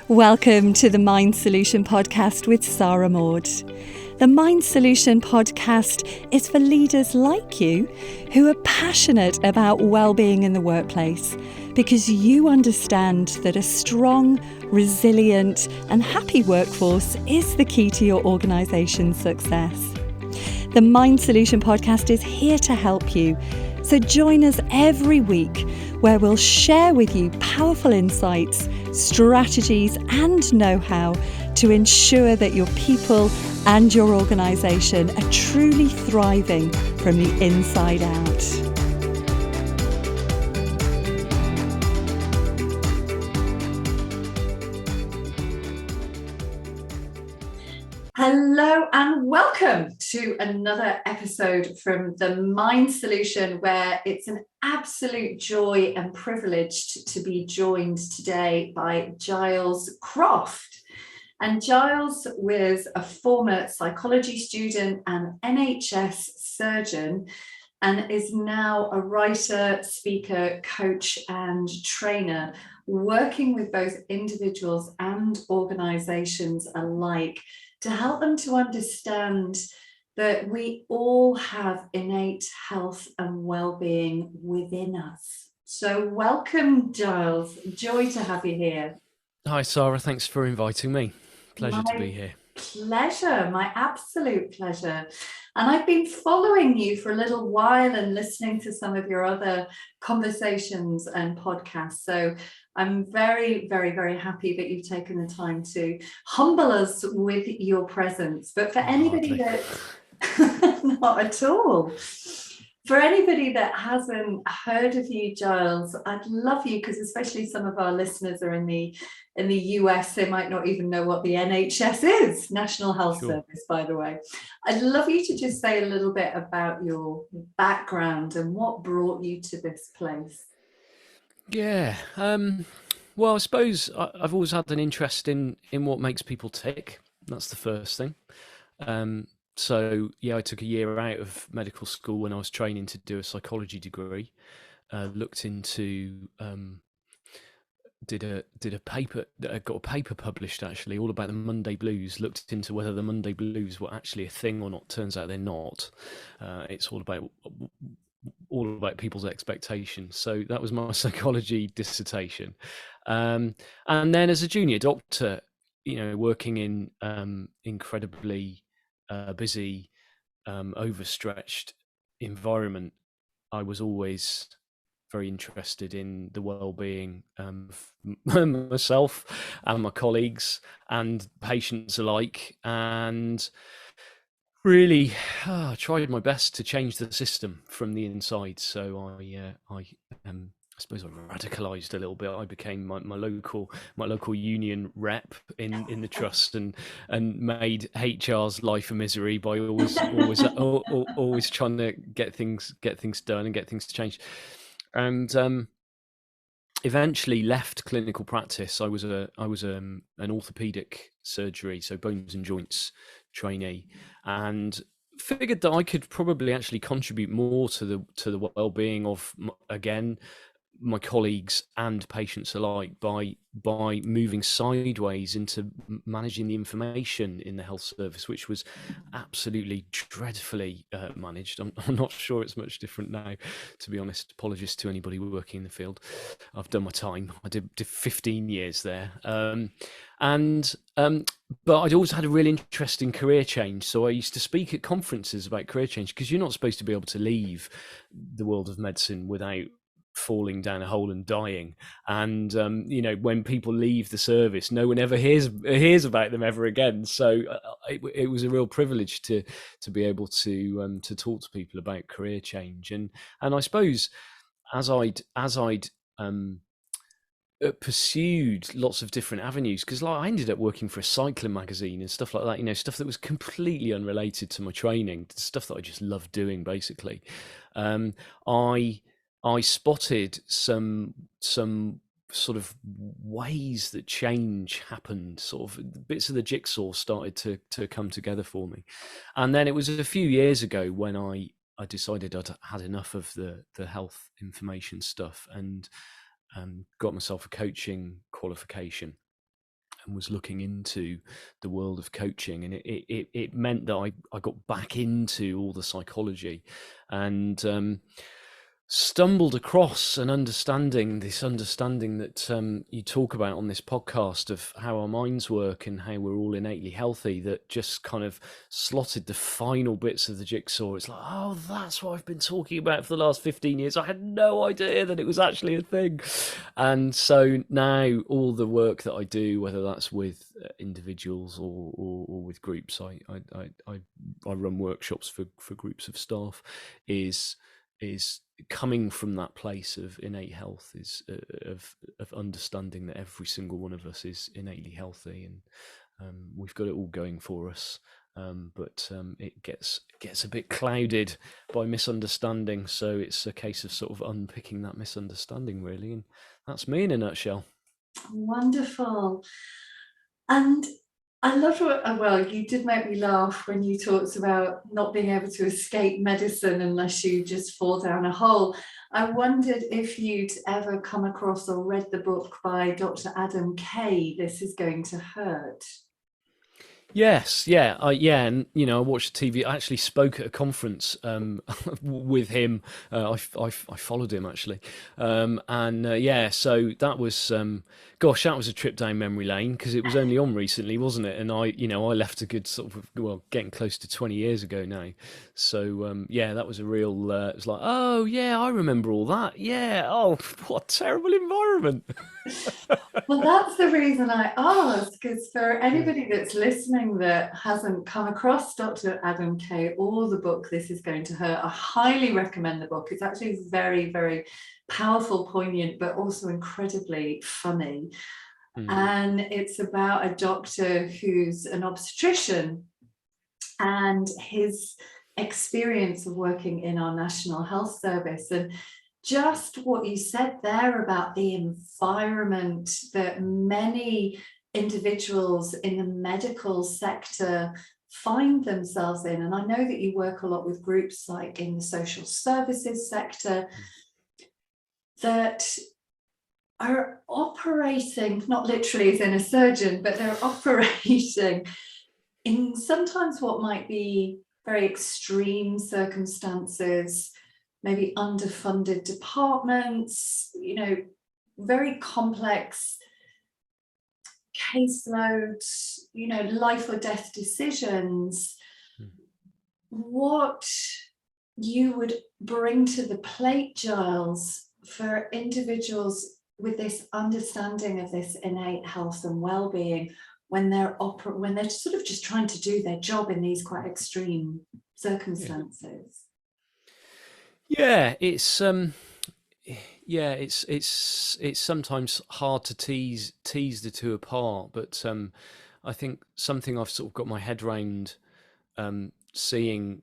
Welcome to the Mind Solution podcast with Sarah Maud. The Mind Solution podcast is for leaders like you who are passionate about well-being in the workplace because you understand that a strong, resilient and happy workforce is the key to your organisation's success. The Mind Solution podcast is here to help you. So join us every week where we'll share with you powerful insights, strategies and know-how to ensure that your people and your organisation are truly thriving from the inside out. Hello and welcome to another episode from the Mind Solution, where it's an absolute joy and privilege to be joined today by Giles Croft. And Giles was a former psychology student and NHS surgeon and is now a writer, speaker, coach and trainer, working with both individuals and organisations alike to help them to understand that we all have innate health and well-being within us. So welcome, Giles. Joy to have you here. Hi, Sarah. Thanks for inviting me. Pleasure to be here. Pleasure, my absolute pleasure. And I've been following you for a little while and listening to some of your other conversations and podcasts. So I'm very, very, very happy that you've taken the time to humble us with your presence. But for anybody that not at all. For anybody that hasn't heard of you, Giles, I'd love you, because especially some of our listeners are in the US, they might not even know what the NHS is, National Health Service, by the way. I'd love you to just say a little bit about your background and what brought you to this place. Yeah. Well, I suppose I've always had an interest in what makes people tick. That's the first thing. So yeah, I took a year out of medical school when I was training to do a psychology degree. Looked into, did a paper, got a paper published actually, all about the Monday blues. Looked into whether the Monday blues were actually a thing or not. Turns out they're not. It's all about people's expectations. So that was my psychology dissertation. And then as a junior doctor, working in incredibly busy, overstretched environment, I was always very interested in the well-being of myself and my colleagues and patients alike, and really tried my best to change the system from the inside. So I suppose I radicalized a little bit. I became my local union rep in the trust and made HR's life a misery by always trying to get things done and get things changed. And eventually left clinical practice. I was an orthopedic surgery, so bones and joints trainee, and figured that I could probably actually contribute more to the well-being of, again, my colleagues and patients alike by moving sideways into managing the information in the health service, which was absolutely dreadfully managed. I'm not sure it's much different now, to be honest. Apologies to anybody working in the field. I've done my time. I did 15 years there. But I'd always had a really interesting career change. So I used to speak at conferences about career change, because you're not supposed to be able to leave the world of medicine without falling down a hole and dying. And when people leave the service, no one ever hears about them ever again. So it was a real privilege to be able to talk to people about career change. And I suppose as I'd pursued lots of different avenues, because I ended up working for a cycling magazine and stuff like that, stuff that was completely unrelated to my training, stuff that I just loved doing, basically. I spotted some sort of ways that change happened, sort of bits of the jigsaw started to come together for me. And then it was a few years ago when I decided I'd had enough of the health information stuff and got myself a coaching qualification. and was looking into the world of coaching, and it meant that I got back into all the psychology, and stumbled across this understanding that you talk about on this podcast of how our minds work and how we're all innately healthy, that just kind of slotted the final bits of the jigsaw. It's like, oh, that's what I've been talking about for the last 15 years. I had no idea that it was actually a thing. And so now all the work that I do, whether that's with individuals or with groups, I run workshops for groups of staff, is coming from that place of innate health, is of understanding that every single one of us is innately healthy, and we've got it all going for us, but it gets a bit clouded by misunderstanding, so it's a case of sort of unpicking that misunderstanding, really. And that's me in a nutshell. Wonderful. And I loved well, you did make me laugh when you talked about not being able to escape medicine unless you just fall down a hole. I wondered if you'd ever come across or read the book by Dr. Adam Kay, This Is Going to Hurt. Yes, yeah, and I watched TV. I actually spoke at a conference with him. I followed him actually, and so that was gosh, that was a trip down memory lane, because it was only on recently, wasn't it? And I left a good sort of, getting close to 20 years ago now. So that was a real. It was like, oh yeah, I remember all that. Yeah, oh, what a terrible environment. Well, that's the reason I ask, because for anybody that's listening that hasn't come across Dr. Adam Kay or the book This Is Going to Hurt, I highly recommend the book. It's actually very, very powerful, poignant, but also incredibly funny. And it's about a doctor who's an obstetrician, and his experience of working in our National Health Service. And just what you said there about the environment that many individuals in the medical sector find themselves in. And I know that you work a lot with groups like in the social services sector that are operating, not literally as in a surgeon, but they're operating in sometimes what might be very extreme circumstances, maybe underfunded departments, very complex caseloads, life or death decisions. What you would bring to the plate, Giles, for individuals with this understanding of this innate health and well-being when they're sort of just trying to do their job in these quite extreme circumstances? Yeah, it's sometimes hard to tease the two apart, but I think something I've sort of got my head round seeing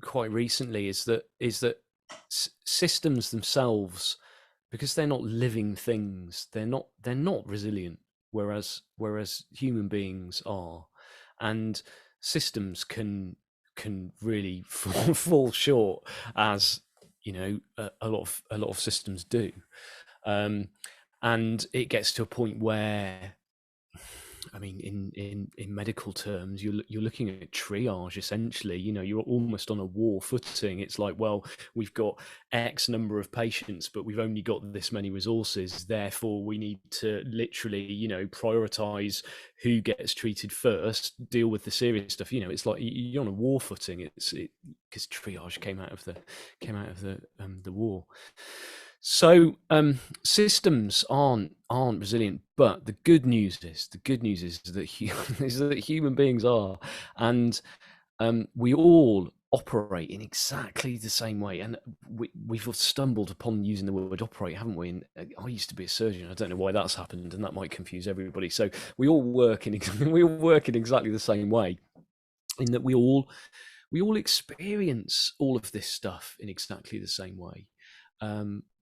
quite recently is that systems themselves, because they're not living things, they're not resilient, whereas human beings are, and systems can really fall short, as a lot of systems do, and it gets to a point where, I mean, in medical terms, you're looking at triage essentially. You're almost on a war footing. It's like, well, we've got X number of patients, but we've only got this many resources. Therefore, we need to literally, prioritize who gets treated first, deal with the serious stuff. It's like you're on a war footing. It's because triage came out of the war. So systems aren't resilient, but the good news is that human beings are, and we all operate in exactly the same way. And we've stumbled upon using the word operate, haven't we? And I used to be a surgeon. I don't know why that's happened, and that might confuse everybody. So we all work in exactly the same way, in that we all experience all of this stuff in exactly the same way.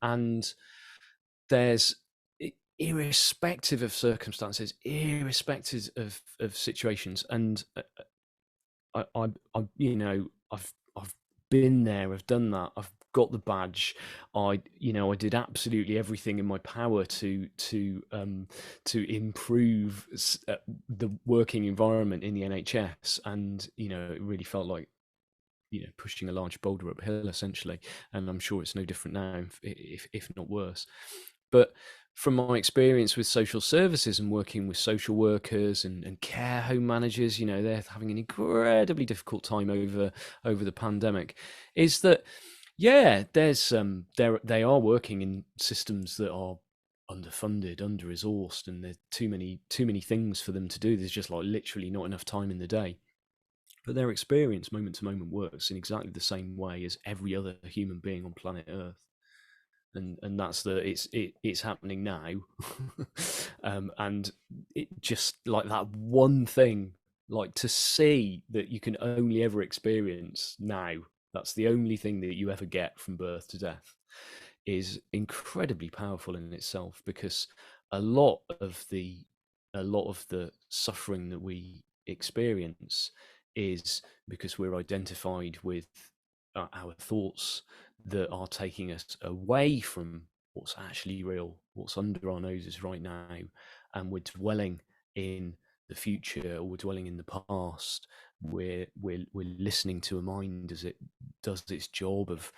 And there's, irrespective of circumstances, irrespective of situations, and I've been there, I've done that, I've got the badge. I did absolutely everything in my power to improve the working environment in the NHS, and it really felt like pushing a large boulder uphill essentially. And I'm sure it's no different now, if not worse. But from my experience with social services and working with social workers and care home managers, they're having an incredibly difficult time over the pandemic, is that they are working in systems that are underfunded, under-resourced, and there's too many things for them to do. There's just like literally not enough time in the day. But their experience moment to moment works in exactly the same way as every other human being on planet Earth. And that's it's happening now. And it just like that one thing, like to see that you can only ever experience now, that's the only thing that you ever get from birth to death, is incredibly powerful in itself, because a lot of the suffering that we experience is because we're identified with our thoughts that are taking us away from what's actually real, what's under our noses right now, and we're dwelling in the future, or we're dwelling in the past. We're listening to a mind as it does its job of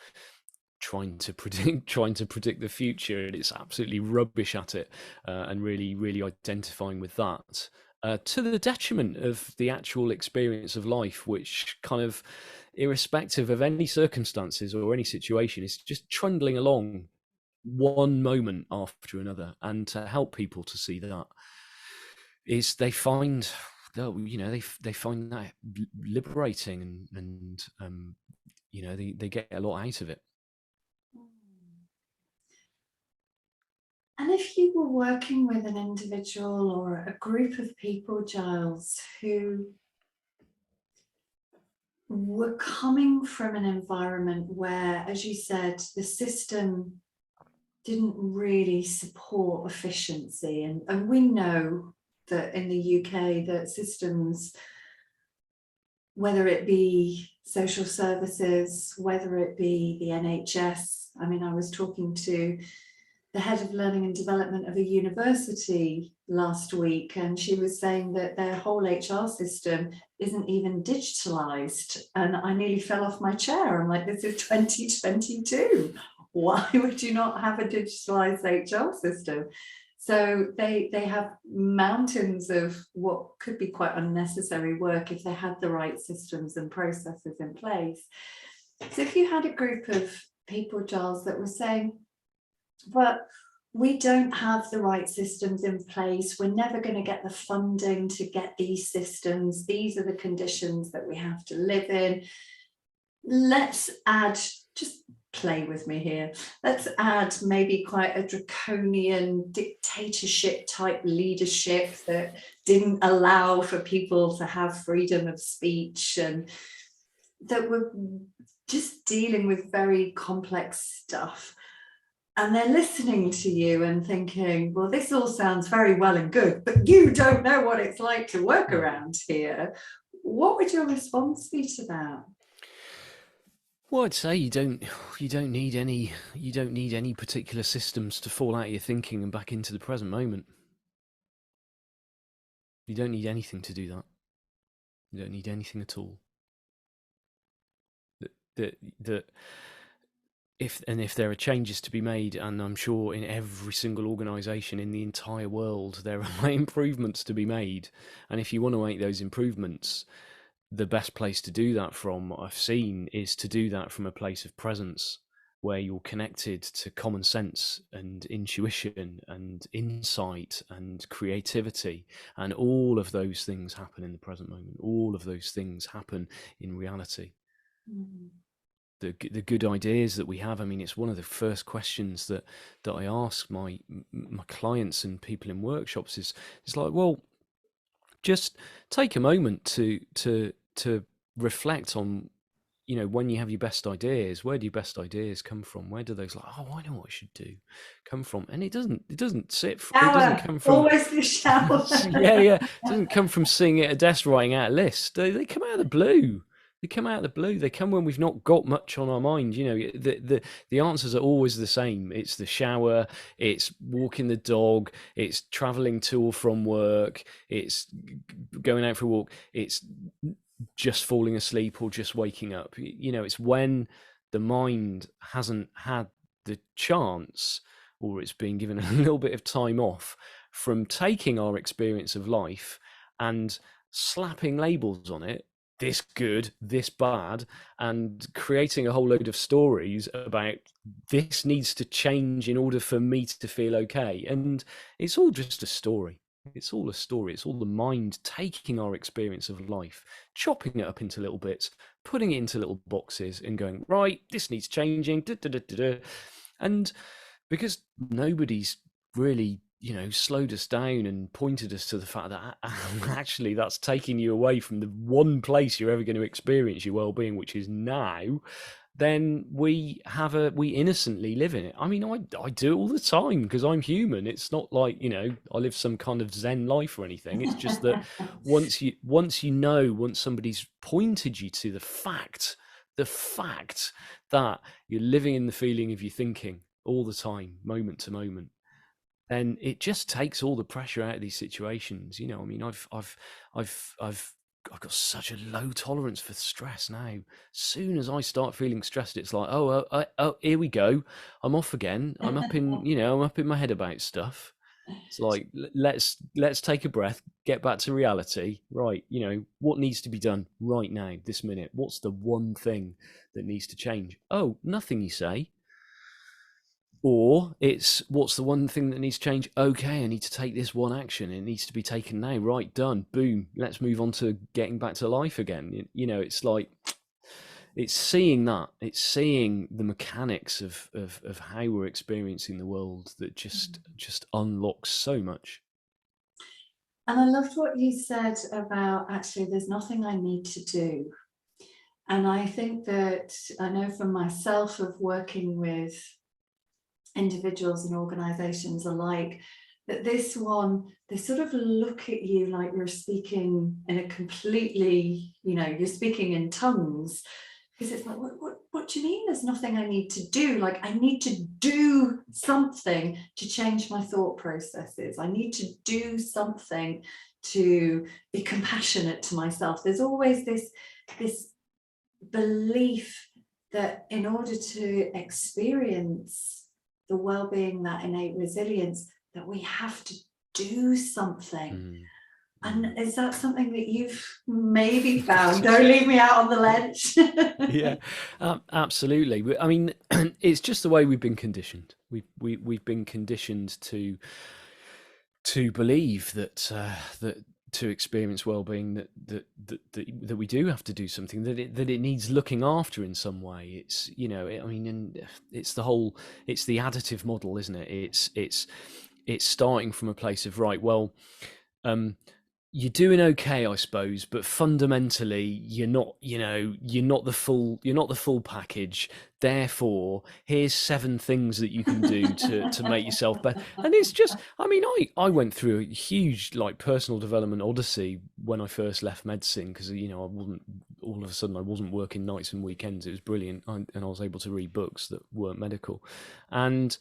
trying to predict the future, and it's absolutely rubbish at it, and really identifying with that, to the detriment of the actual experience of life, which kind of, irrespective of any circumstances or any situation, is just trundling along one moment after another. And to help people to see that is they find that liberating, and they get a lot out of it. And if you were working with an individual or a group of people, Giles, who were coming from an environment where, as you said, the system didn't really support efficiency, and we know that in the UK that systems, whether it be social services, whether it be the NHS, I mean, I was talking to the head of learning and development of a university last week, and she was saying that their whole HR system isn't even digitalized. And I nearly fell off my chair. I'm like, this is 2022. Why would you not have a digitalized HR system? So they have mountains of what could be quite unnecessary work if they had the right systems and processes in place. So if you had a group of people, Giles, that were saying, but we don't have the right systems in place, we're never going to get the funding to get these systems, these are the conditions that we have to live in, let's add, just play with me here, let's add maybe quite a draconian dictatorship type leadership that didn't allow for people to have freedom of speech, and that were just dealing with very complex stuff. And they're listening to you and thinking, well, this all sounds very well and good, but you don't know what it's like to work around here. What would your response be to that? Well, I'd say you don't need any particular systems to fall out of your thinking and back into the present moment. You don't need anything to do that. You don't need anything at all. If there are changes to be made, and I'm sure in every single organisation in the entire world there are improvements to be made, and if you want to make those improvements, the best place to do that from, I've seen, is to do that from a place of presence, where you're connected to common sense and intuition and insight and creativity, and all of those things happen in the present moment. All of those things happen in reality. Mm. The good ideas that we have, I mean, it's one of the first questions that I ask my clients and people in workshops is like, well, just take a moment to reflect on, when you have your best ideas, where do your best ideas come from? Where do those, like, oh, I know what I should do, come from? And it doesn't come from, always the shower. yeah, it doesn't come from sitting at a desk writing out a list. They come out of the blue. They come out of the blue. They come when we've not got much on our mind. You know, the answers are always the same. It's the shower, it's walking the dog, it's traveling to or from work, it's going out for a walk, it's just falling asleep or just waking up. You know, it's when the mind hasn't had the chance, or it's been given a little bit of time off from taking our experience of life and slapping labels on it, this good, this bad, and creating a whole load of stories about this needs to change in order for me to feel okay. And it's all just a story. It's all a story. It's all the mind taking our experience of life, chopping it up into little bits, putting it into little boxes, and going, right, this needs changing. Da, da, da, da, da. And because nobody's really, you know, slowed us down and pointed us to the fact that actually that's taking you away from the one place you're ever going to experience your well-being, which is now, then we innocently live in it. I mean, I do it all the time because I'm human. It's not like, you know, I live some kind of Zen life or anything. It's just that once somebody's pointed you to the fact that you're living in the feeling of your thinking all the time, moment to moment, then it just takes all the pressure out of these situations. You know, I mean, I've got such a low tolerance for stress now. As soon as I start feeling stressed, it's like, oh, here we go. I'm off again. I'm up in my head about stuff. It's like, let's take a breath, get back to reality. Right, you know, what needs to be done right now, this minute? What's the one thing that needs to change? Oh, nothing, you say. Or it's, what's the one thing that needs to change? Okay, I need to take this one action. It needs to be taken now. Right, done. Boom. Let's move on to getting back to life again. You know, it's like, it's seeing that. It's seeing the mechanics of how we're experiencing the world that just unlocks so much. And I loved what you said about, actually, there's nothing I need to do. And I think that, I know from myself of working with individuals and organizations alike, that this one, they sort of look at you like you're speaking in a completely, you know, you're speaking in tongues, because it's like, what do you mean there's nothing I need to do? Like, I need to do something to change my thought processes. I need to do something to be compassionate to myself. There's always this belief that in order to experience the well-being, that innate resilience, that we have to do something. And is that something that you've maybe found? Don't leave me out on the ledge. Yeah, absolutely. I mean, it's just the way we've been conditioned. We've been conditioned to believe that that to experience well-being, that we do have to do something, that it needs looking after in some way. It's, you know, I mean, and it's the additive model, isn't it? It's starting from a place of, right, well, you're doing okay, I suppose, but fundamentally you're not the full package. Therefore, here's 7 things that you can do to make yourself better. And it's just, I mean, I went through a huge, like, personal development odyssey when I first left medicine, because, you know, all of a sudden I wasn't working nights and weekends. It was brilliant, and I was able to read books that weren't medical, and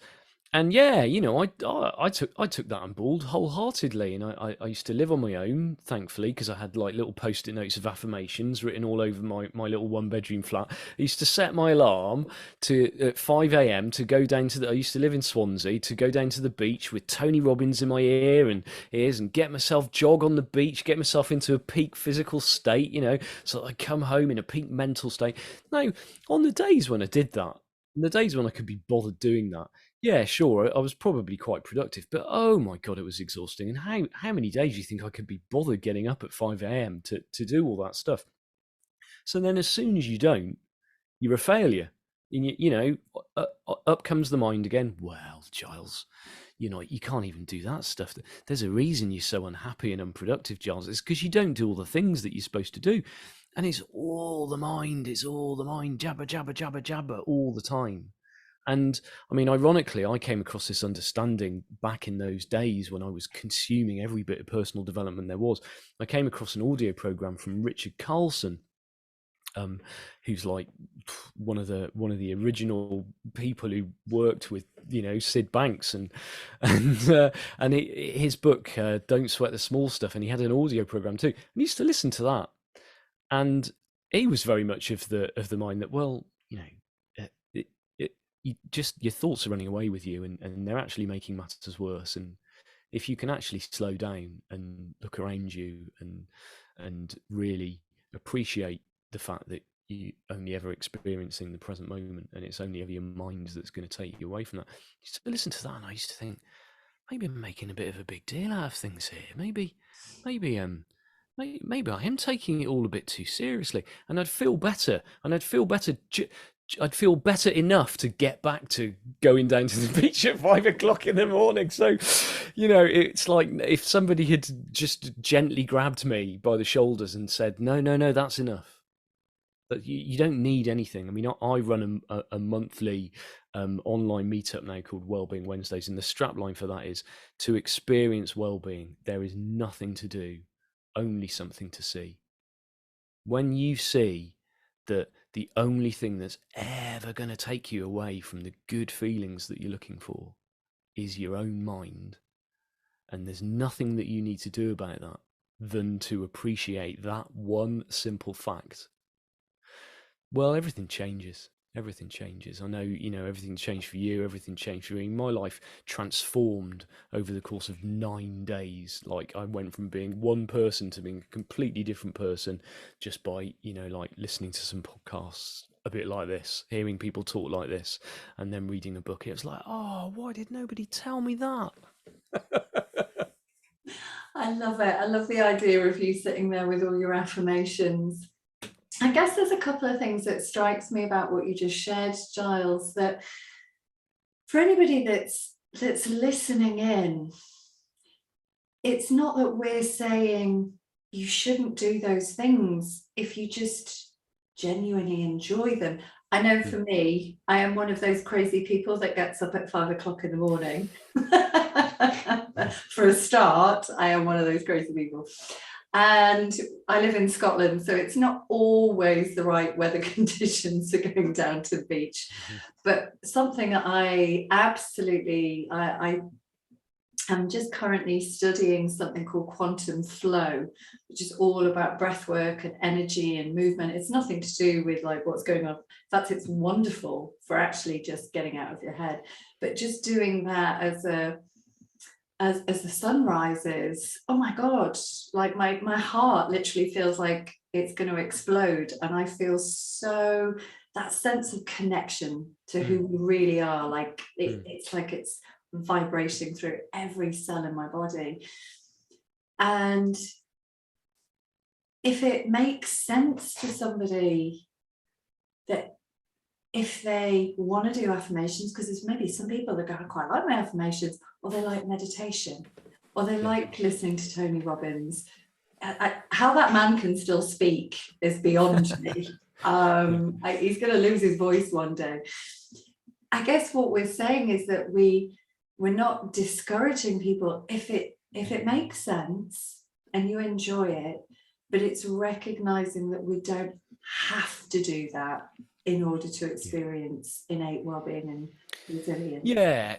yeah, you know, I took that on board wholeheartedly, and I used to live on my own, thankfully, because I had like little post-it notes of affirmations written all over my little 1-bedroom flat. I used to set my alarm at 5 a.m. to go down to I used to live in Swansea, to go down to the beach with Tony Robbins in my ears and get myself jog on the beach, get myself into a peak physical state, you know, so that I come home in a peak mental state. Now, on the days when I did that, on the days when I could be bothered doing that, yeah, sure, I was probably quite productive, but oh my God, it was exhausting. And how many days do you think I could be bothered getting up at 5 a.m. to do all that stuff? So then as soon as you don't, you're a failure. And you know, up comes the mind again. Well, Giles, you know, you can't even do that stuff. There's a reason you're so unhappy and unproductive, Giles. It's because you don't do all the things that you're supposed to do. And it's all the mind, jabber, jabber, jabber, jabber all the time. And I mean, ironically, I came across this understanding back in those days when I was consuming every bit of personal development there was. I came across an audio program from Richard Carlson, who's like one of the original people who worked with, you know, Sid Banks, and his book Don't Sweat the Small Stuff, and he had an audio program too. And I used to listen to that, and he was very much of the mind that, well, you know, your thoughts are running away with you, and they're actually making matters worse. And if you can actually slow down and look around you and really appreciate the fact that you only ever experiencing the present moment, and it's only ever your mind that's going to take you away from that. I used to listen to that, and I used to think, maybe I'm making a bit of a big deal out of things here. Maybe I am taking it all a bit too seriously, and I'd feel better, I'd feel better enough to get back to going down to the beach at 5 o'clock in the morning. So, you know, it's like if somebody had just gently grabbed me by the shoulders and said, no, that's enough. That you don't need anything. I mean, I run a monthly online meetup now called Wellbeing Wednesdays, and the strapline for that is to experience well-being. There is nothing to do, only something to see. When you see that the only thing that's ever going to take you away from the good feelings that you're looking for is your own mind, and there's nothing that you need to do about that than to appreciate that one simple fact, well, everything changes. Everything changes. I know, you know, everything changed for you. Everything changed for me. My life transformed over the course of 9 days. Like, I went from being one person to being a completely different person just by, you know, like listening to some podcasts a bit like this, hearing people talk like this, and then reading a book. It was like, oh, why did nobody tell me that? I love it. I love the idea of you sitting there with all your affirmations. I guess there's a couple of things that strikes me about what you just shared, Giles, that for anybody that's listening in, it's not that we're saying you shouldn't do those things if you just genuinely enjoy them. I know for me, I am one of those crazy people that gets up at 5 o'clock in the morning. For a start, I am one of those crazy people. And I live in Scotland, so it's not always the right weather conditions for going down to the beach. But something that I am just currently studying something called quantum flow, which is all about breath work and energy and movement. It's nothing to do with like what's going on. In fact, it's wonderful for actually just getting out of your head. But just doing that as the sun rises, oh my God, like my heart literally feels like it's going to explode. And I feel so, that sense of connection to who we really are, like it's like it's vibrating through every cell in my body. And if it makes sense to somebody that if they want to do affirmations, because there's maybe some people that go, I quite like my affirmations, or they like meditation, or they like listening to Tony Robbins. How that man can still speak is beyond me. He's going to lose his voice one day. I guess what we're saying is that we're not discouraging people if it makes sense and you enjoy it, but it's recognizing that we don't have to do that in order to experience innate well-being and resilience. Yeah,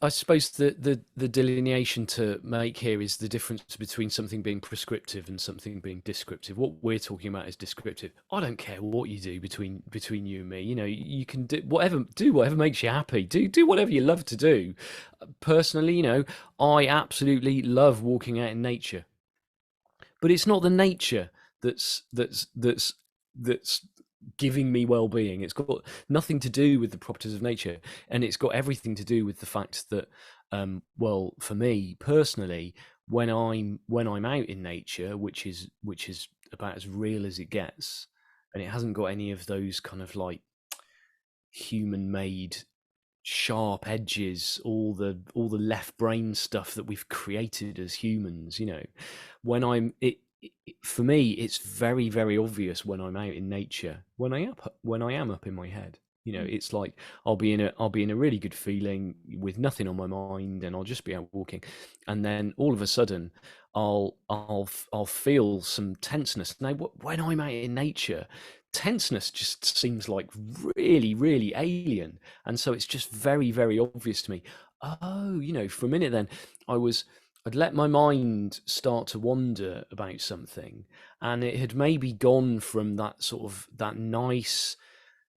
I suppose the delineation to make here is the difference between something being prescriptive and something being descriptive. What we're talking about is descriptive. I don't care what you do between you and me. You know, you can do whatever makes you happy. Do whatever you love to do. Personally, you know, I absolutely love walking out in nature, but it's not the nature that's giving me well-being. It's got nothing to do with the properties of nature, and it's got everything to do with the fact that well, for me personally, when I'm out in nature, which is about as real as it gets, and it hasn't got any of those kind of like human-made sharp edges, all the left brain stuff that we've created as humans, you know, when for me, it's very, very obvious when I'm out in nature, when I am up in my head. You know, it's like I'll be in a really good feeling with nothing on my mind, and I'll just be out walking, and then all of a sudden, I'll feel some tenseness. Now, when I'm out in nature, tenseness just seems like really alien, and so it's just very obvious to me. Oh, for a minute then, I'd let my mind start to wander about something, and it had maybe gone from that nice,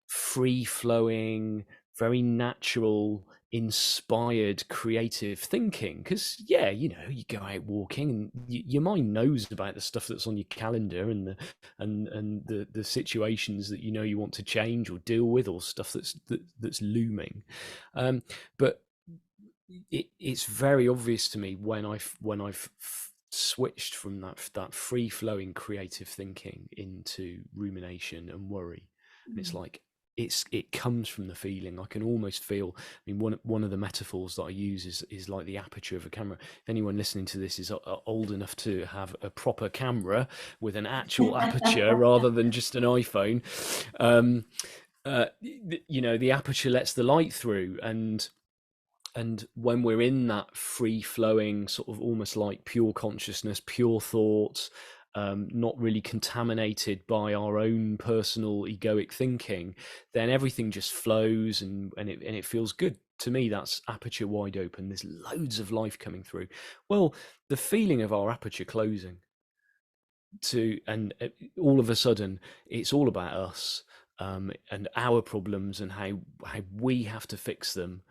free flowing, very natural, inspired, creative thinking. Because you go out walking, and your mind knows about the stuff that's on your calendar, and the situations that you want to change or deal with, or stuff that's looming. But it's very obvious to me when I've switched from that free flowing creative thinking into rumination and worry. And it's like it comes from the feeling. I can almost feel. I mean, one of the metaphors that I use is like the aperture of a camera. If anyone listening to this is old enough to have a proper camera with an actual aperture rather than just an iPhone, the aperture lets the light through, and when we're in that free flowing sort of almost like pure consciousness, pure thoughts, not really contaminated by our own personal egoic thinking, then everything just flows, and it feels good. To me, that's aperture wide open. There's loads of life coming through. Well, the feeling of our aperture closing and all of a sudden it's all about us, and our problems, and how we have to fix them.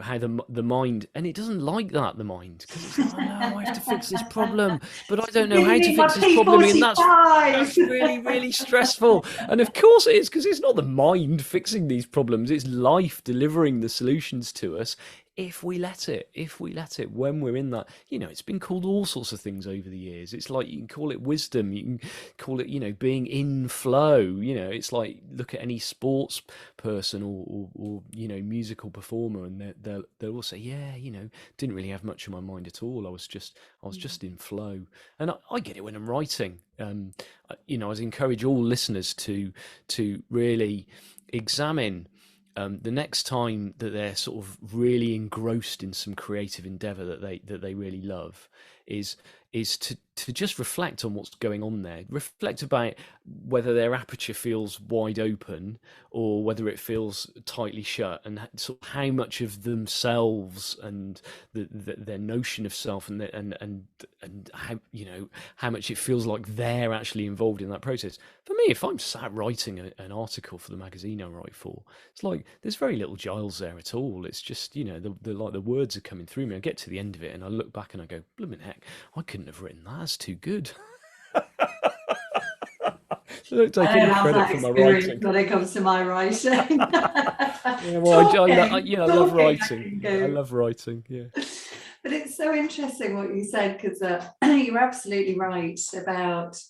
How the mind, and it doesn't like that, the mind, because it's like, oh no, I have to fix this problem, but I don't know how to fix this problem, and that's really stressful. And of course it is, because it's not the mind fixing these problems, it's life delivering the solutions to us, if we let it, when we're in that. It's been called all sorts of things over the years. It's like, you can call it wisdom, you can call it being in flow. It's like, look at any sports person or musical performer, and they'll all say, yeah, didn't really have much on my mind at all. I was just in flow. And I get it when I'm writing. I'd encourage all listeners to really examine, the next time that they're sort of really engrossed in some creative endeavor that they really love, is to just reflect on what's going on there. Reflect about whether their aperture feels wide open or whether it feels tightly shut, and sort of how much of themselves and their notion of self, and how much it feels like they're actually involved in that process. For me, if I'm sat writing an article for the magazine I write for, it's like there's very little Giles there at all. It's just the words are coming through me. I get to the end of it and I look back and I go, blooming heck, I couldn't have written that. That's too good. I don't take any credit for my writing when it comes to my writing. Yeah, well, I love writing. I love writing. Yeah. But it's so interesting what you said, because you're absolutely right about,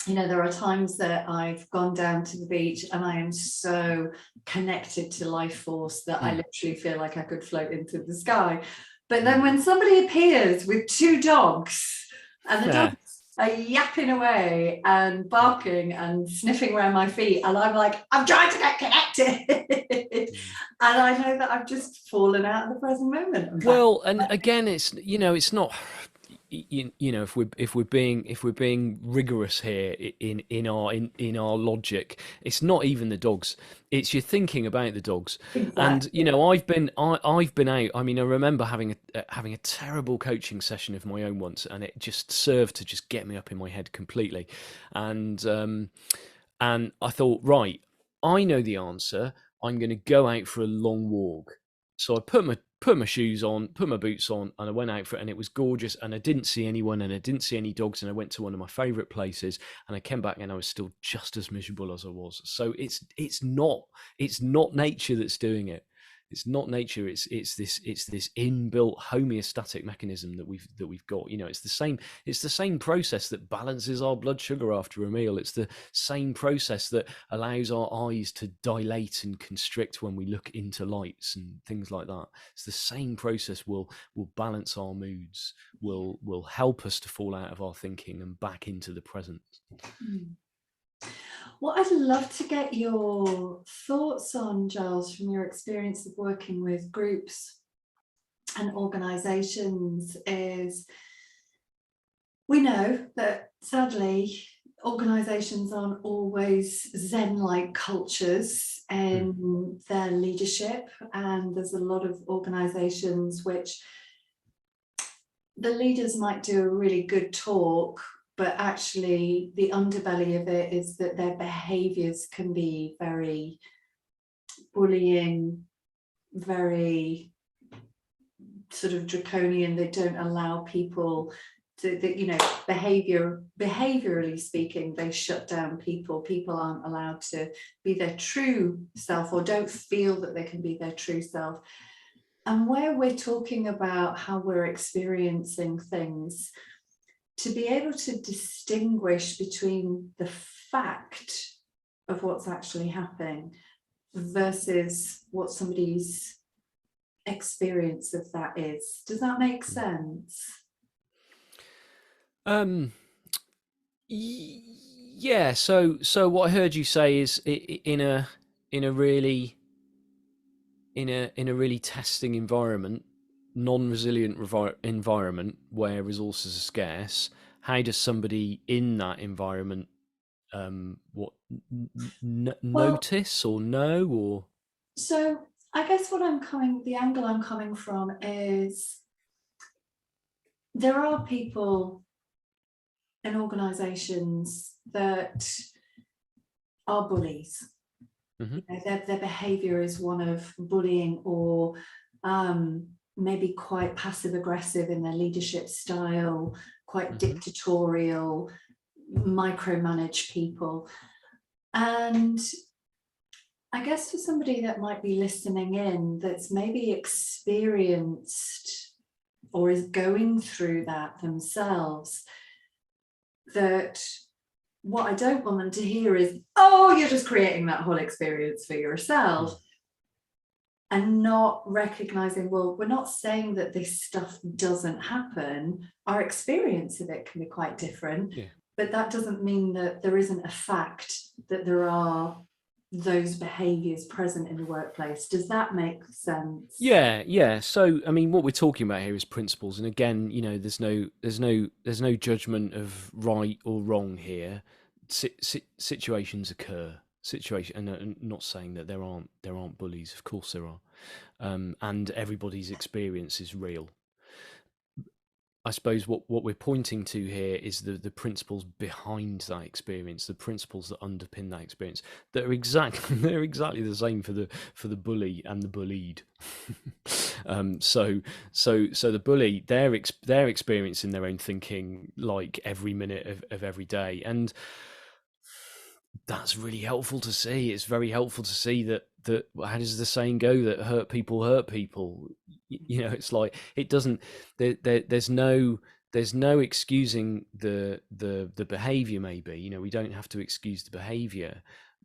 there are times that I've gone down to the beach and I am so connected to life force that I literally feel like I could float into the sky. But then when somebody appears with two dogs, and the dogs are yapping away and barking and sniffing around my feet, and I'm like, I'm trying to get connected. And I know that I've just fallen out of the present moment. Well, and again, it's not, if we're being rigorous here in our logic, it's not even the dogs, it's your thinking about the dogs. Exactly. And I've been out. I mean, I remember having a terrible coaching session of my own once, and it just served to just get me up in my head completely. And I thought, right, I know the answer. I'm going to go out for a long walk. So I put my shoes on, put my boots on, and I went out for it, and it was gorgeous, and I didn't see anyone, and I didn't see any dogs, and I went to one of my favorite places, and I came back and I was still just as miserable as I was. So it's not nature that's doing it. It's not nature. It's this inbuilt homeostatic mechanism that we've got. It's the same process that balances our blood sugar after a meal. It's the same process that allows our eyes to dilate and constrict when we look into lights and things like that. It's the same process will balance our moods, will help us to fall out of our thinking and back into the present. What I'd love to get your thoughts on, Giles, from your experience of working with groups and organisations, is We know that sadly, organisations aren't always Zen-like cultures in their leadership, and there's a lot of organisations which the leaders might do a really good talk, but actually the underbelly of it is that their behaviours can be very bullying, very sort of draconian. They don't allow people to, behaviorally speaking, they shut down people. People aren't allowed to be their true self, or don't feel that they can be their true self. And where we're talking about how we're experiencing things, to be able to distinguish between the fact of what's actually happening versus what somebody's experience of that is. Does that make sense? Yeah. So what I heard you say is in a really testing environment, non-resilient environment where resources are scarce, how does somebody in that environment notice or know? Or so I guess the angle I'm coming from is there are people in organizations that are bullies. Their behavior is one of bullying, or maybe quite passive aggressive in their leadership style, quite dictatorial, micromanage people. And I guess for somebody that might be listening in, that's maybe experienced or is going through that themselves, that what I don't want them to hear is, oh, you're just creating that whole experience for yourself. And not recognizing, well, we're not saying that this stuff doesn't happen. Our experience of it can be quite different, but that doesn't mean that there isn't a fact that there are those behaviors present in the workplace. Does that make sense? Yeah. So I mean, what we're talking about here is principles, and again, there's no judgment of right or wrong here. Situations occur. And not saying that there aren't bullies. Of course there are, and everybody's experience is real. I suppose what we're pointing to here is the principles behind that experience, the principles that underpin that experience. They're exactly the same for the bully and the bullied. So the bully, they're experiencing their own thinking like every minute of every day, and that's really helpful to see. It's very helpful to see that how does the saying go, that hurt people. It's like, it doesn't, there's no excusing the behavior. Maybe, we don't have to excuse the behavior,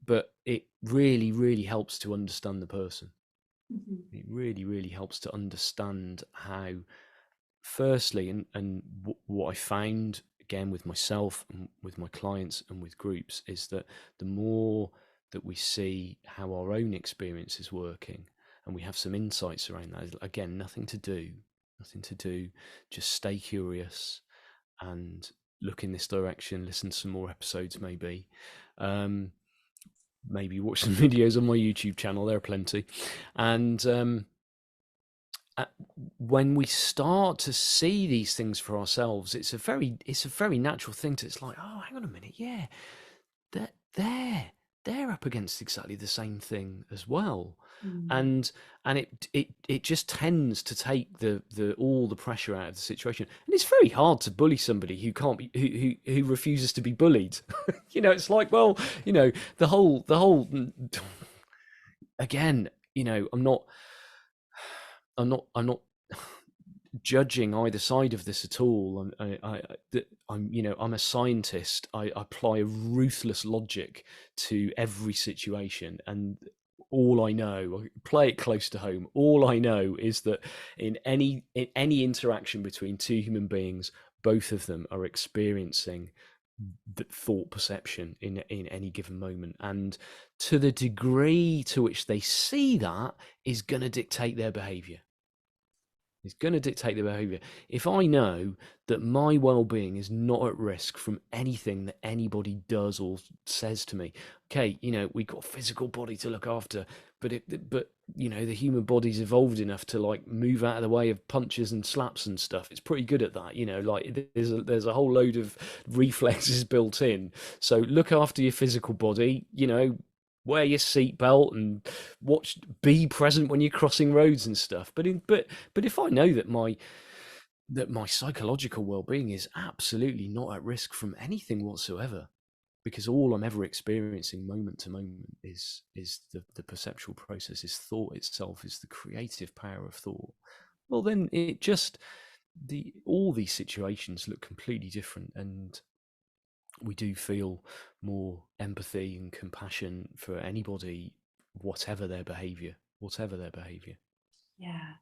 but it really helps to understand the person. It really helps to understand how, firstly, and what I found again with myself and with my clients and with groups, is that the more that we see how our own experience is working, and we have some insights around that, again, nothing to do, just stay curious and look in this direction, listen to some more episodes, maybe watch some videos on my YouTube channel, there are plenty, and when we start to see these things for ourselves, it's a very natural thing to, it's like, oh, hang on a minute, yeah, they're up against exactly the same thing as well. And it just tends to take the all the pressure out of the situation. And it's very hard to bully somebody who can't be, who refuses to be bullied. It's like, well, the whole again, I'm not judging either side of this at all. I'm a scientist. I apply a ruthless logic to every situation, and all I know, I play it close to home. All I know is that in any interaction between two human beings, both of them are experiencing the thought perception in any given moment, and to the degree to which they see that is going to dictate their behavior. It's going to dictate the behavior. If I know that my well-being is not at risk from anything that anybody does or says to me, okay, we've got a physical body to look after, but the human body's evolved enough to like move out of the way of punches and slaps and stuff. It's pretty good at that, like there's a whole load of reflexes built in. So look after your physical body, wear your seatbelt and be present when you're crossing roads and stuff. But if I know that my psychological well-being is absolutely not at risk from anything whatsoever, because all I'm ever experiencing moment to moment is the perceptual process, is thought itself, is the creative power of thought. Well, then it just all these situations look completely different, and we do feel more empathy and compassion for anybody, whatever their behavior. Yeah.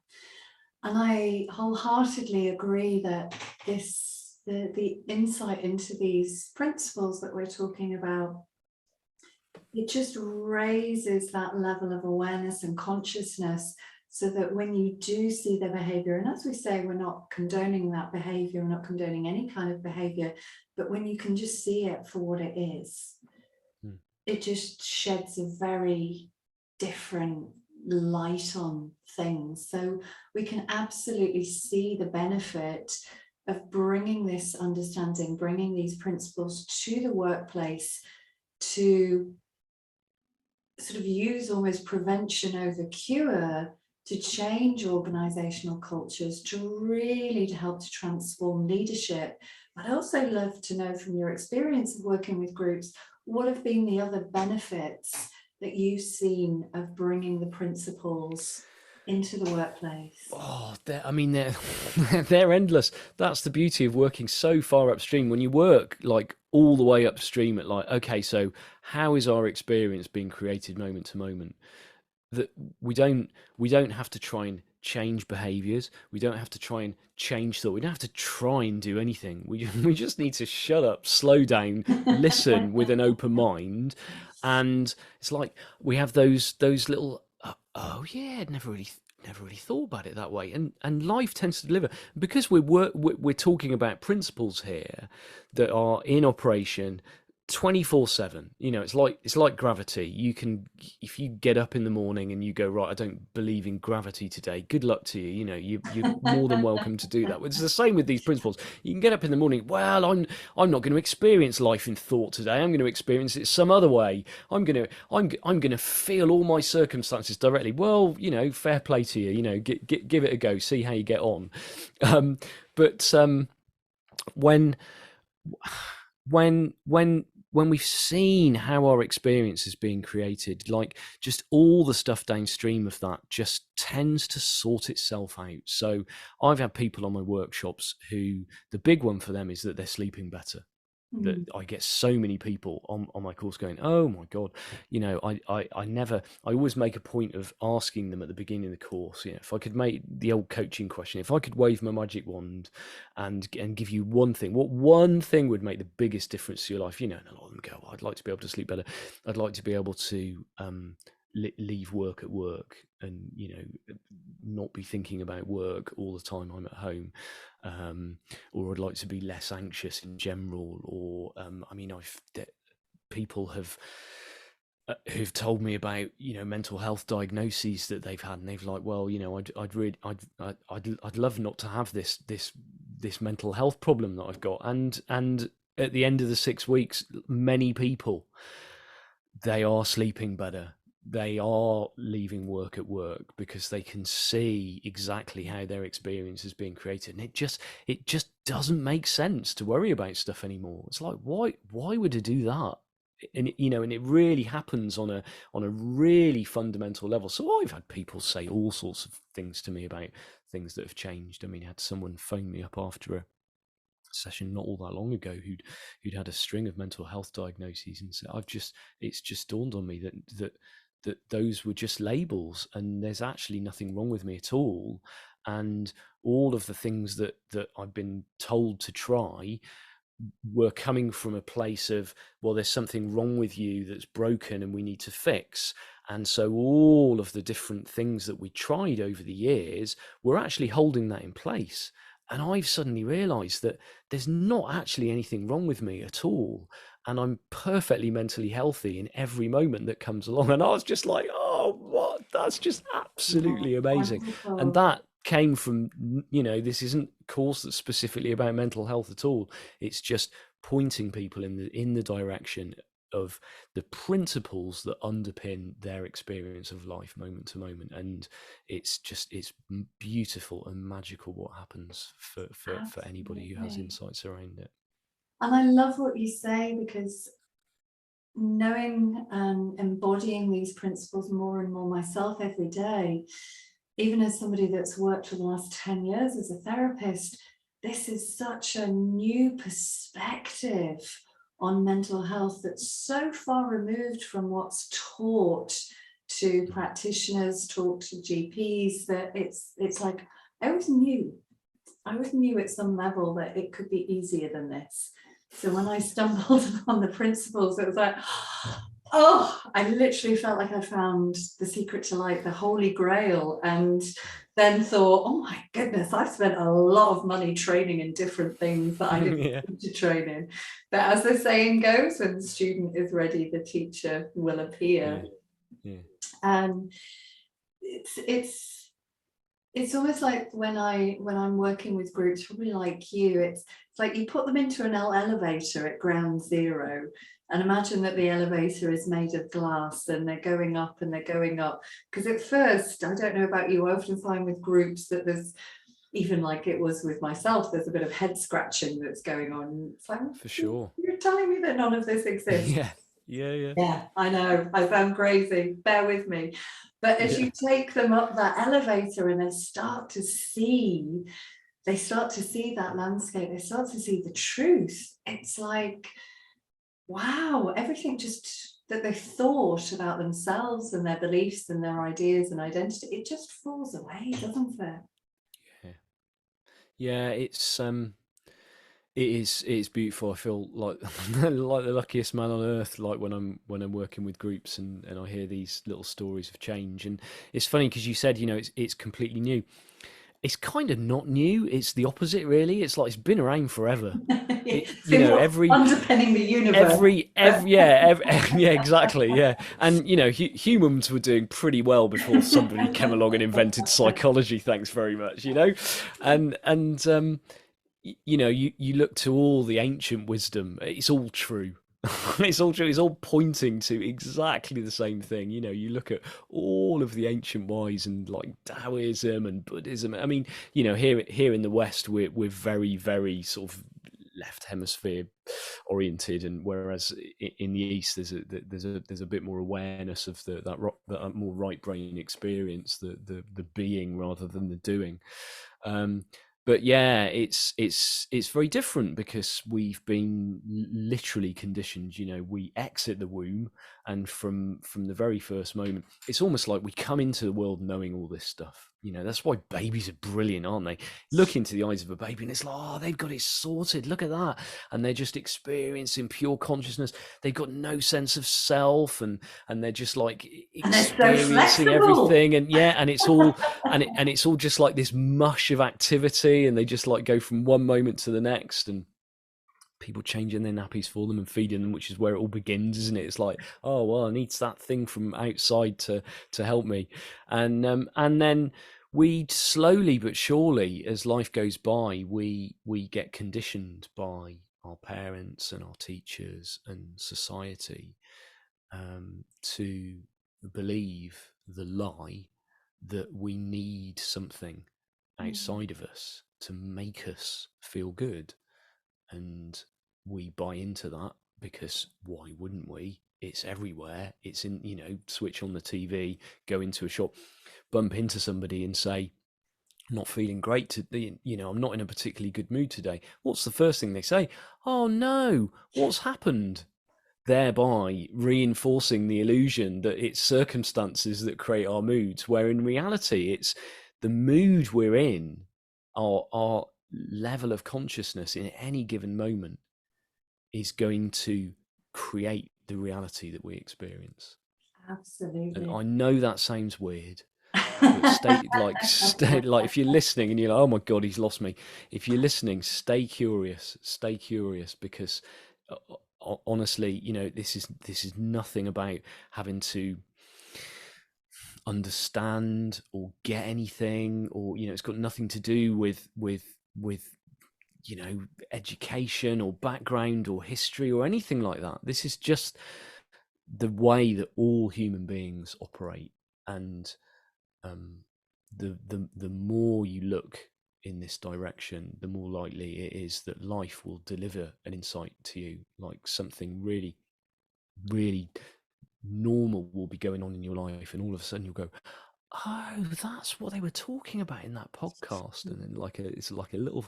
And I wholeheartedly agree that the insight into these principles that we're talking about, it just raises that level of awareness and consciousness, so that when you do see the behavior, and as we say, we're not condoning that behavior, we're not condoning any kind of behavior, but when you can just see it for what it is, it just sheds a very different light on things. So we can absolutely see the benefit of bringing this understanding, bringing these principles to the workplace, to sort of use almost prevention over cure, to change organizational cultures, to help to transform leadership. I'd also love to know, from your experience of working with groups, what have been the other benefits that you've seen of bringing the principles into the workplace? Oh, they're they're endless. That's the beauty of working so far upstream. When you work like all the way upstream at like, okay, so how is our experience being created moment to moment? That we don't have to try and change behaviors. We don't have to try and change thought. We don't have to try and do anything. We just need to shut up, slow down, listen with an open mind, and it's like we have those little oh yeah, I'd never really thought about it that way. And life tends to deliver, because we're talking about principles here that are in operation 24/7. It's like gravity. You can, if you get up in the morning and you go, right, I don't believe in gravity today, good luck to you. You're more than welcome to do that. It's the same with these principles. You can get up in the morning, well, I'm not going to experience life in thought today, I'm going to experience it some other way. I'm going to feel all my circumstances directly. Well, fair play to you. Give it a go, see how you get on. But when when we've seen how our experience is being created, like just all the stuff downstream of that just tends to sort itself out. So I've had people on my workshops who, the big one for them is that they're sleeping better. That I get so many people on my course going, oh my God, I always make a point of asking them at the beginning of the course, if I could make the old coaching question, if I could wave my magic wand and give you one thing, what one thing would make the biggest difference to your life? And a lot of them go, I'd like to be able to sleep better. I'd like to be able to leave work at work and not be thinking about work all the time I'm at home, or I'd like to be less anxious in general, or people have who've told me about mental health diagnoses that they've had, and they've like, well, I'd love not to have this mental health problem that I've got, and at the end of the 6 weeks, many people, they are sleeping better. They are leaving work at work because they can see exactly how their experience is being created, and it just doesn't make sense to worry about stuff anymore. It's like, why would I do that? And it really happens on a really fundamental level. So I've had people say all sorts of things to me about things that have changed. I mean, I had someone phone me up after a session not all that long ago who'd had a string of mental health diagnoses, and said, it's just dawned on me that those were just labels, and there's actually nothing wrong with me at all, and all of the things that I've been told to try were coming from a place of, well, there's something wrong with you that's broken and we need to fix. And so all of the different things that we tried over the years were actually holding that in place. And I've suddenly realized that there's not actually anything wrong with me at all. And I'm perfectly mentally healthy in every moment that comes along. And I was just like, oh, what? That's just Oh, absolutely amazing. And wonderful. that came from, this isn't a course that's specifically about mental health at all. It's just pointing people in the direction of the principles that underpin their experience of life moment to moment. And it's beautiful and magical what happens for anybody who has Absolutely. insights around it. And I love what you say, because knowing and embodying these principles more and more myself every day, even as somebody that's worked for the last 10 years as a therapist, this is such a new perspective on mental health that's so far removed from what's taught to practitioners, taught to GPs, that it's like I always knew at some level that it could be easier than this. So when I stumbled upon the principles, it was like, oh, I literally felt like I found the secret to like the holy grail, and then thought, oh my goodness, I've spent a lot of money training in different things that I didn't Yeah. need to train in. But as the saying goes, when the student is ready, the teacher will appear. Yeah. And it's almost like when I'm working with groups, probably like you, it's like you put them into an elevator at ground zero, and imagine that the elevator is made of glass and they're going up and they're going up. Because at first, I don't know about you, I often find with groups that there's, even like it was with myself, there's a bit of head scratching that's going on. It's like, For sure. you're telling me that none of this exists. Yeah. Yeah, I know, I sound crazy, bear with me. But as you take them up that elevator and they start to see that landscape, they start to see the truth. It's like, wow, everything just that they thought about themselves and their beliefs and their ideas and identity, it just falls away, doesn't it? Yeah. It is beautiful. I feel like like the luckiest man on earth, like when I'm working with groups and I hear these little stories of change. And it's funny because you said, it's completely new. It's kind of not new. It's the opposite, really. It's like it's been around forever. It's been what's Every underpinning the universe. yeah, exactly, yeah. And humans were doing pretty well before somebody came along and invented psychology. Thanks very much. And you look to all the ancient wisdom. It's all true. It's all true. It's all pointing to exactly the same thing. You look at all of the ancient wise and like Taoism and Buddhism. I mean, here in the West, we're very, very sort of left hemisphere oriented, and whereas in the East there's a bit more awareness of that more right brain experience, the being rather than the doing. But yeah, it's very different because we've been literally conditioned. We exit the womb, and from the very first moment, it's almost like we come into the world knowing all this stuff. That's why babies are brilliant, aren't they? Look into the eyes of a baby, and it's like, oh, they've got it sorted. Look at that, and they're just experiencing pure consciousness. They've got no sense of self, and they're just like And they're so experiencing flexible. everything, and it's all and it's all just like this mush of activity, and they just like go from one moment to the next, and people changing their nappies for them and feeding them, which is where it all begins, isn't it? It's like, oh well, I need that thing from outside to help me, and then we slowly but surely, as life goes by, we get conditioned by our parents and our teachers and society to believe the lie that we need something outside of us to make us feel good. And we buy into that because why wouldn't we? It's everywhere. It's in, switch on the TV, go into a shop, bump into somebody and say, I'm not feeling great today. I'm not in a particularly good mood today. What's the first thing they say? Oh no, what's happened? Thereby reinforcing the illusion that it's circumstances that create our moods, where in reality it's the mood we're in, our level of consciousness in any given moment is going to create the reality that we experience. And Absolutely. I know that sounds weird, but stay like if you're listening and you're like, oh my God, he's lost me. If you're listening, stay curious, because honestly, this is nothing about having to understand or get anything, or it's got nothing to do with education or background or history or anything like that. This is just the way that all human beings operate. And the more you look in this direction, the more likely it is that life will deliver an insight to you, like something really, really normal will be going on in your life, and all of a sudden you'll go, oh, that's what they were talking about in that podcast. And then it's like a little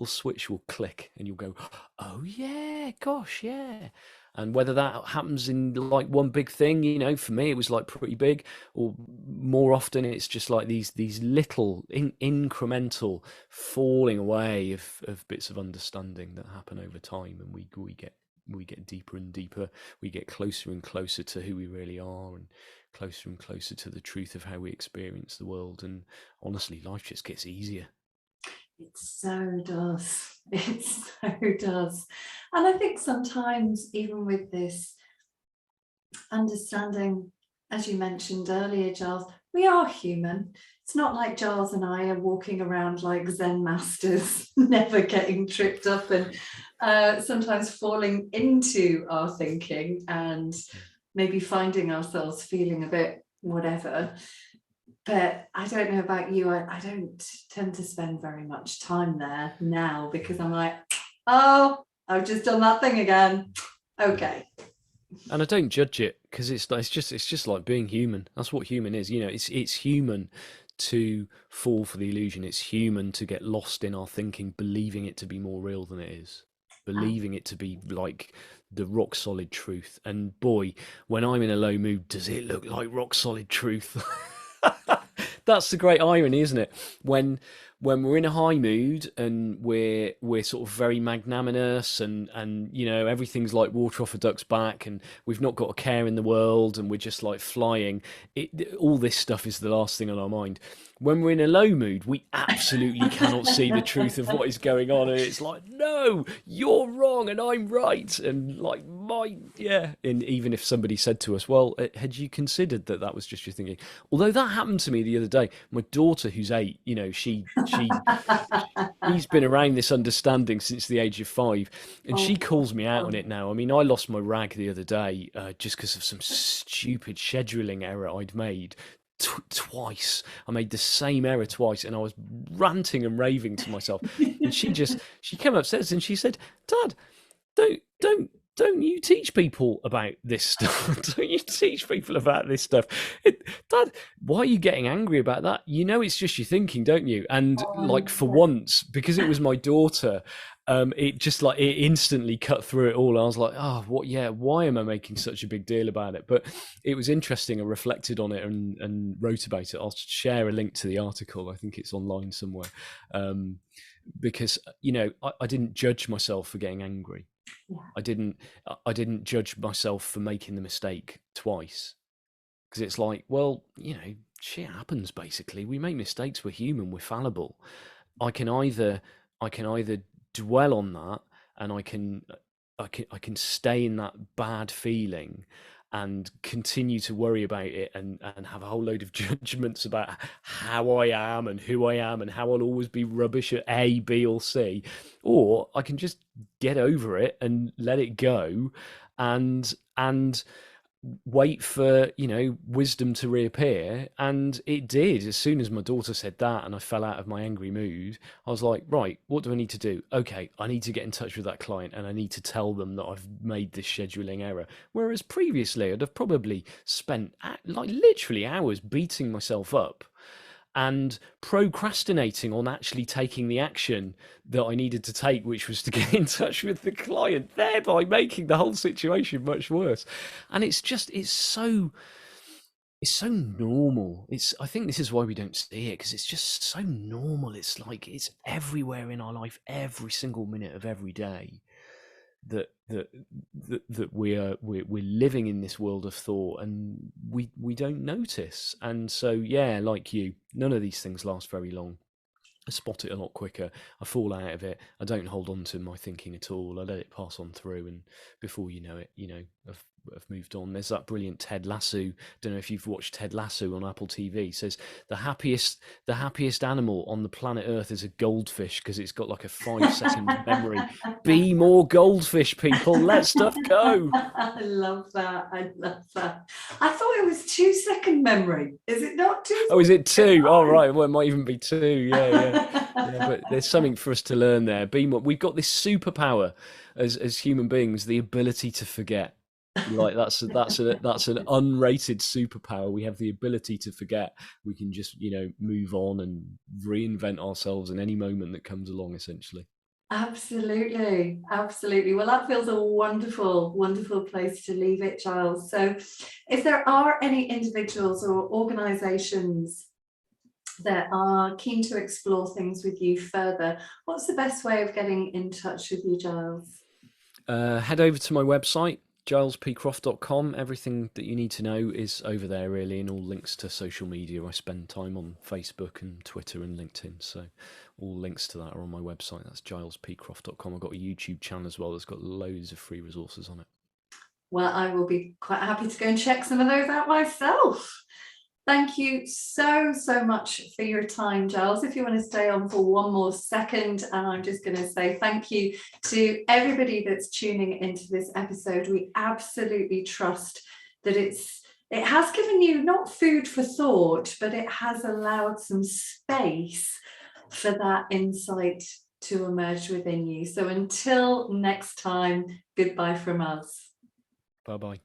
switch will click and you'll go, oh yeah, gosh, yeah. And whether that happens in like one big thing, for me it was like pretty big, or more often it's just like these little incremental falling away of bits of understanding that happen over time, and we get deeper and deeper, we get closer and closer to who we really are, and closer to the truth of how we experience the world. And honestly, life just gets easier. It so does. It so does. And I think sometimes, even with this understanding, as you mentioned earlier, Giles, we are human. It's not like Giles and I are walking around like Zen masters, never getting tripped up and sometimes falling into our thinking and maybe finding ourselves feeling a bit whatever. But I don't know about you, I don't tend to spend very much time there now, because I'm like, oh, I've just done that thing again. Okay. And I don't judge it, because it's just like being human. That's what human is. It's human to fall for the illusion. It's human to get lost in our thinking, believing it to be more real than it is, believing it to be like the rock solid truth. And boy, when I'm in a low mood, does it look like rock solid truth? That's the great irony, isn't it? When we're in a high mood and we're sort of very magnanimous, and everything's like water off a duck's back, and we've not got a care in the world, and we're just like flying, all this stuff is the last thing on our mind. When we're in a low mood, we absolutely cannot see the truth of what is going on, and it's like, no, you're wrong and I'm right, and like and even if somebody said to us, well, had you considered that was just your thinking? Although that happened to me the other day. My daughter, who's 8, she's been around this understanding since the age of 5, and she calls me out on it now. I mean, I lost my rag the other day just because of some stupid scheduling error I'd made. Twice I made the same error twice, and I was ranting and raving to myself. And she came upstairs and she said, Dad, don't you teach people about this stuff? Don't you teach people about this stuff? Dad, why are you getting angry about that? It's just your thinking, don't you? And like, for once, because it was my daughter, it just like, it instantly cut through it all. I was like, oh, what? Yeah, why am I making such a big deal about it? But it was interesting. I reflected on it and wrote about it. I'll share a link to the article. I think it's online somewhere. Because I didn't judge myself for getting angry. Yeah. I didn't judge myself for making the mistake twice, because it's like, well, shit happens. Basically, we make mistakes. We're human. We're fallible. I can either dwell on that, and I can stay in that bad feeling and continue to worry about it, and have a whole load of judgments about how I am and who I am and how I'll always be rubbish at A, B, or C. Or I can just get over it and let it go, and wait for wisdom to reappear. And it did. As soon as my daughter said that and I fell out of my angry mood, I was like, right, what do I need to do? Okay, I need to get in touch with that client, and I need to tell them that I've made this scheduling error. Whereas previously I'd have probably spent like literally hours beating myself up and procrastinating on actually taking the action that I needed to take, which was to get in touch with the client, thereby making the whole situation much worse. And it's so normal. I think this is why we don't see it, because it's just so normal. It's like, it's everywhere in our life, every single minute of every day. that we're living in this world of thought, and we don't notice. And so, yeah, like you, none of these things last very long. I spot it a lot quicker. I fall out of it. I don't hold on to my thinking at all. I let it pass on through, and before you know it, I've moved on. There's that brilliant Ted Lasso. Don't know if you've watched Ted Lasso on Apple TV. It says the happiest animal on the planet Earth is a goldfish because it's got like a 5 second memory. Be more goldfish, people. Let stuff go. I love that. I love that. I thought it was 2 second memory. Is it not 2 Oh, is it two? seconds? Oh, right. Well, it might even be two. Yeah. But there's something for us to learn there. Be more. We've got this superpower as human beings, the ability to forget. Like that's an unrated superpower. We have the ability to forget. We can just move on and reinvent ourselves in any moment that comes along, essentially. Absolutely, absolutely. Well, that feels a wonderful, wonderful place to leave it, Giles. So if there are any individuals or organizations that are keen to explore things with you further, what's the best way of getting in touch with you, Giles? Head over to my website, gilespcroft.com. Everything that you need to know is over there, really, and all links to social media. I spend time on Facebook and Twitter and LinkedIn, so all links to that are on my website. That's gilespcroft.com. I've got a YouTube channel as well that's got loads of free resources on it. Well, I will be quite happy to go and check some of those out myself. Thank you so much for your time, Giles. If you want to stay on for one more second, and I'm just going to say thank you to everybody that's tuning into this episode. We absolutely trust that it has given you not food for thought, but it has allowed some space for that insight to emerge within you. So until next time, goodbye from us. Bye-bye.